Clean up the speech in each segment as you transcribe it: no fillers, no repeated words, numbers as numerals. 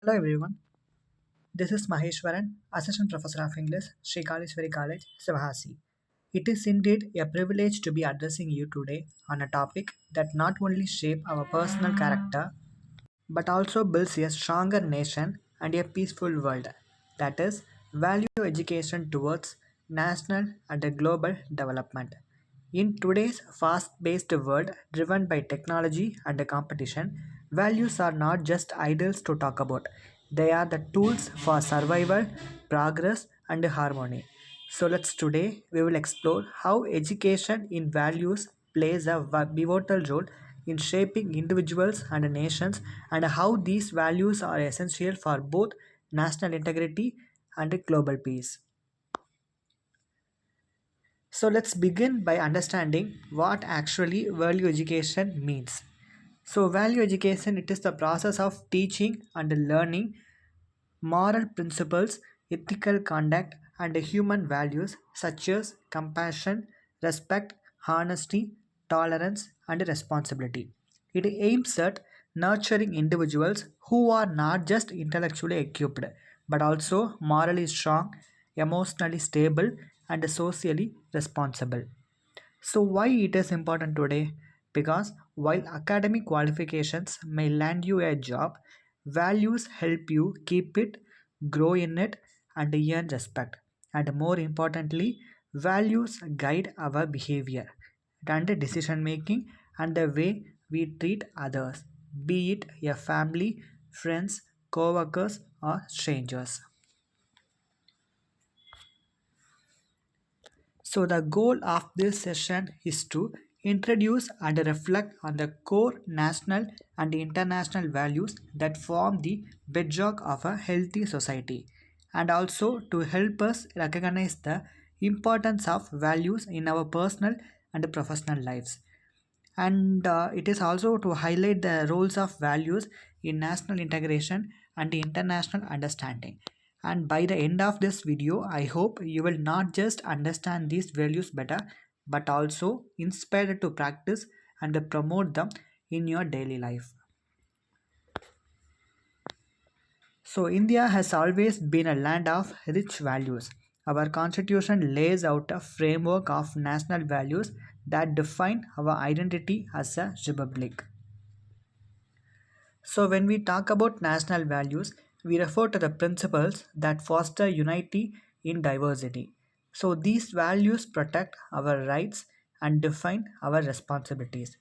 Hello everyone, this is Maheshwaran, Assistant Professor of English, Sri Kalishwari College, Sivahasi. It is indeed a privilege to be addressing you today on a topic that not only shape our personal character but also builds a stronger nation and a peaceful world. That is, value education towards national and global development. In today's fast paced world driven by technology and competition, values are not just ideals to talk about. They are the tools for survival, progress, and harmony. So let's today we will explore how education in values plays a pivotal role in shaping individuals and nations and how these values are essential for both national integrity and global peace. So let's begin by understanding what actually value education means. So value education it is the process of teaching and learning moral principles, ethical conduct, and human values such as compassion, respect, honesty, tolerance, and responsibility. It aims at nurturing individuals who are not just intellectually equipped but also morally strong, emotionally stable, and socially responsible. So, why it is important today? Because while academic qualifications may land you a job, values help you keep it, grow in it, and earn respect. And more importantly, values guide our behavior and decision making and the way we treat others, be it a family, friends, co workers, or strangers. So, the goal of this session is to introduce and reflect on the core national and international values that form the bedrock of a healthy society, and also to help us recognize the importance of values in our personal and professional lives. And it is also to highlight the roles of values in national integration and international understanding. And by the end of this video, I hope you will not just understand these values better, but also inspired to practice and promote them in your daily life. So, India has always been a land of rich values. Our constitution lays out a framework of national values that define our identity as a republic. So, when we talk about national values, we refer to the principles that foster unity in diversity. So, these values protect our rights and define our responsibilities.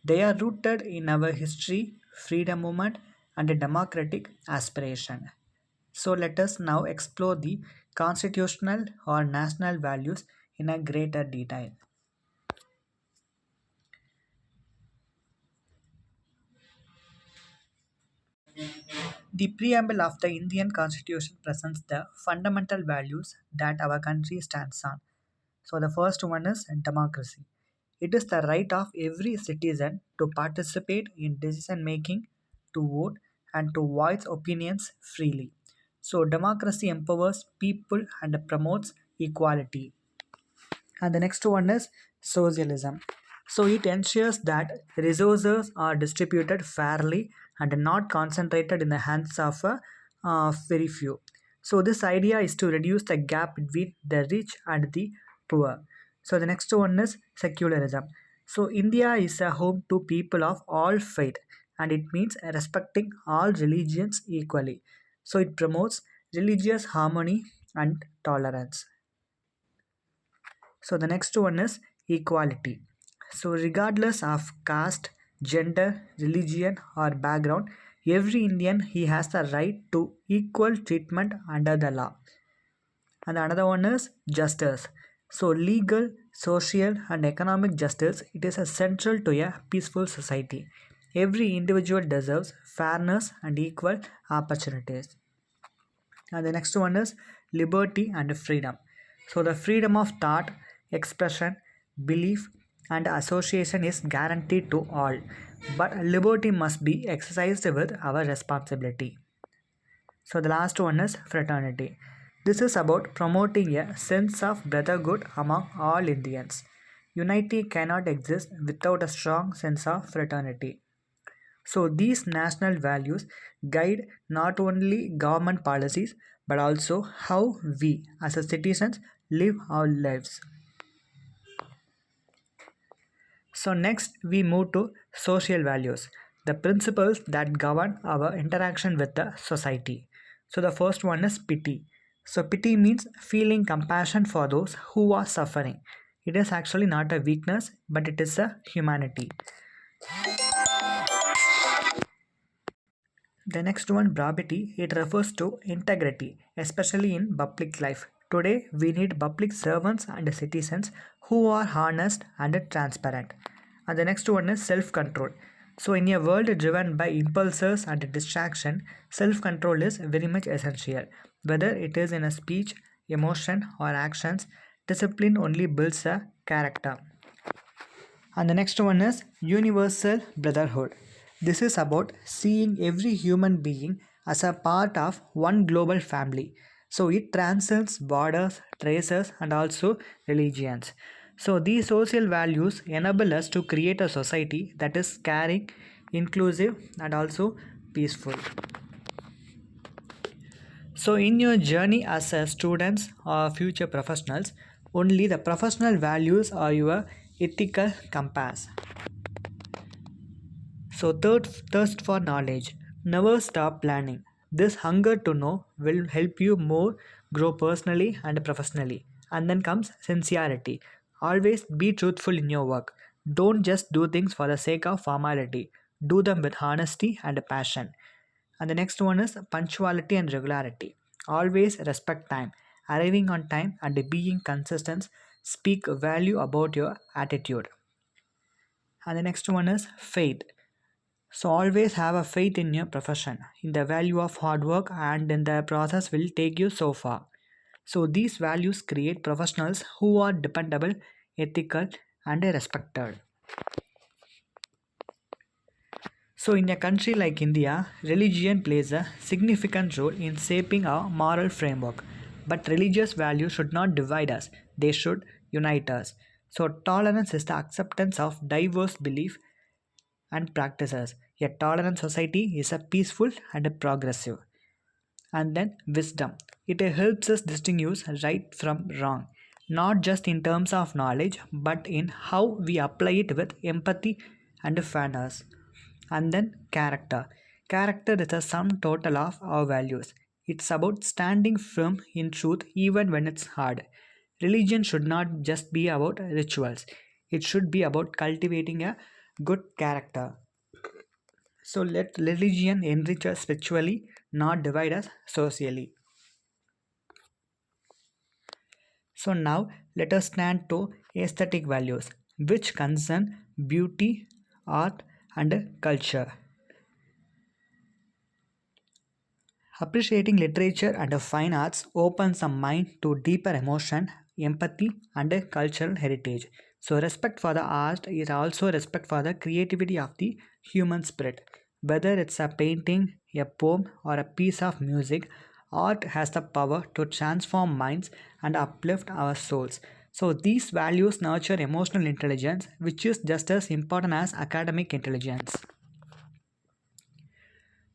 They are rooted in our history, freedom movement, and a democratic aspiration. So, let us now explore the constitutional or national values in a greater detail. The preamble of the Indian Constitution presents the fundamental values that our country stands on. So, the first one is democracy. It is the right of every citizen to participate in decision making, to vote, and to voice opinions freely. So, democracy empowers people and promotes equality. And the next one is socialism. So it ensures that resources are distributed fairly and not concentrated in the hands of very few. So this idea is to reduce the gap between the rich and the poor. So the next one is secularism. So India is a home to people of all faith, and it means respecting all religions equally. So it promotes religious harmony and tolerance. So the next one is equality. So regardless of caste, gender, religion or background, every Indian he has the right to equal treatment under the law. And another one is justice. So legal, social and economic justice it is essential to a peaceful society. Every individual deserves fairness and equal opportunities. And the next one is liberty and freedom. So the freedom of thought, expression, belief, and association is guaranteed to all. But liberty must be exercised with our responsibility. So the last one is fraternity. This is about promoting a sense of brotherhood among all Indians. Unity cannot exist without a strong sense of fraternity. So these national values guide not only government policies but also how we as a citizens live our lives. So next we move to social values, the principles that govern our interaction with the society. So the first one is pity. So pity means feeling compassion for those who are suffering. It is actually not a weakness, but it is a humanity. The next one, probity, it refers to integrity, especially in public life. Today, we need public servants and citizens who are honest and transparent. And the next one is self control. So, in a world driven by impulses and distraction, self control is very much essential. Whether it is in a speech, emotion, or actions, discipline only builds a character. And the next one is universal brotherhood. This is about seeing every human being as a part of one global family. So it transcends borders, races, and also religions. So these social values enable us to create a society that is caring, inclusive, and also peaceful. So, in your journey as a students or future professionals, only the professional values are your ethical compass. So, thirst for knowledge. Never stop planning. This hunger to know will help you more grow personally and professionally. And then comes sincerity. Always be truthful in your work. Don't just do things for the sake of formality. Do them with honesty and passion. And the next one is punctuality and regularity. Always respect time. Arriving on time and being consistent speak value about your attitude. And the next one is faith. So always have a faith in your profession, in the value of hard work and in the process will take you so far. So these values create professionals who are dependable, ethical and respected. So in a country like India, religion plays a significant role in shaping our moral framework. But religious values should not divide us, they should unite us. So tolerance is the acceptance of diverse belief and practices. A tolerant society is a peaceful and a progressive. And then wisdom. It helps us distinguish right from wrong, not just in terms of knowledge, but in how we apply it with empathy and fairness. And then character. Character is a sum total of our values. It's about standing firm in truth even when it's hard. Religion should not just be about rituals, it should be about cultivating a good character. So let religion enrich us spiritually, not divide us socially. So now let us stand to aesthetic values, which concern beauty, art, and culture. Appreciating literature and fine arts opens the mind to deeper emotion, empathy, and cultural heritage. So, respect for the art is also respect for the creativity of the human spirit. Whether it's a painting, a poem, or a piece of music, art has the power to transform minds and uplift our souls. So, these values nurture emotional intelligence, which is just as important as academic intelligence.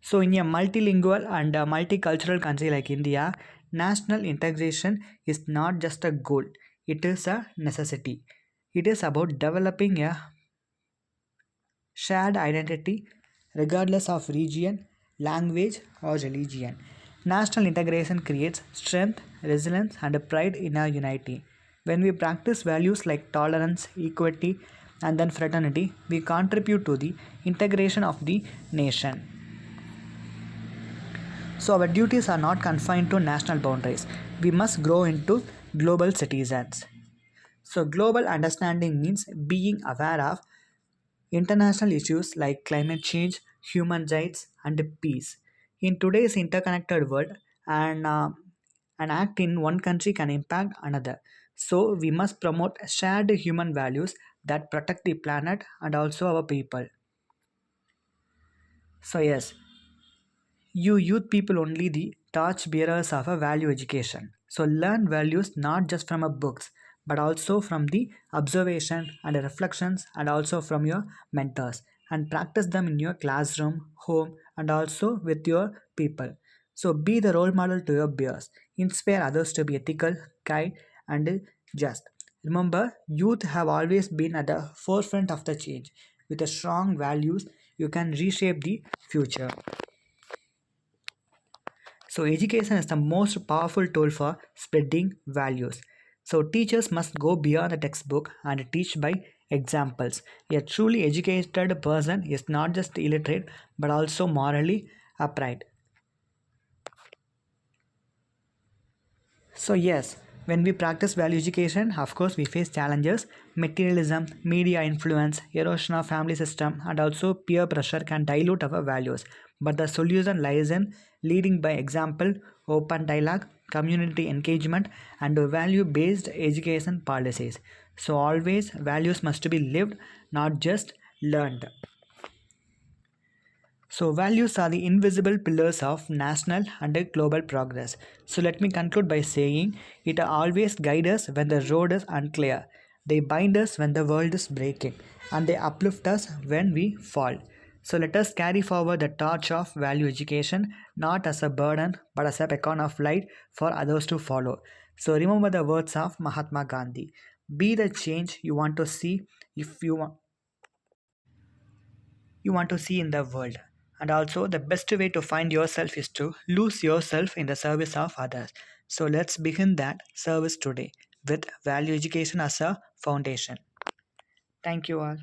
So, in a multilingual and a multicultural country like India, national integration is not just a goal, it is a necessity. It is about developing a shared identity regardless of region, language, or religion. National integration creates strength, resilience, and pride in our unity. When we practice values like tolerance, equity, and then fraternity, we contribute to the integration of the nation. So our duties are not confined to national boundaries. We must grow into global citizens. So global understanding means being aware of international issues like climate change, human rights, and peace. In today's interconnected world, an act in one country can impact another. So we must promote shared human values that protect the planet and also our people. So yes, you youth people only the torch bearers of a value education. So learn values not just from a books, but also from the observation and the reflections and also from your mentors. and practice them in your classroom, home, and also with your people. So be the role model to your peers. Inspire others to be ethical, kind, and just. Remember, youth have always been at the forefront of the change. With the strong values, you can reshape the future. So, education is the most powerful tool for spreading values. So, teachers must go beyond the textbook and teach by examples. A truly educated person is not just illiterate but also morally upright. So, yes, when we practice value education, of course, we face challenges. Materialism, media influence, erosion of family system, and also peer pressure can dilute our values. But the solution lies in leading by example, open dialogue, community engagement, and value based education policies. So, always values must be lived, not just learned. So, values are the invisible pillars of national and global progress. So, let me conclude by saying it always guides us when the road is unclear. They bind us when the world is breaking, and they uplift us when we fall. So, let us carry forward the torch of value education not as a burden but as a beacon of light for others to follow. So, remember the words of Mahatma Gandhi: be the change you want to see if you want to see in the world. And also, the best way to find yourself is to lose yourself in the service of others. So, let's begin that service today with value education as a foundation. Thank you all.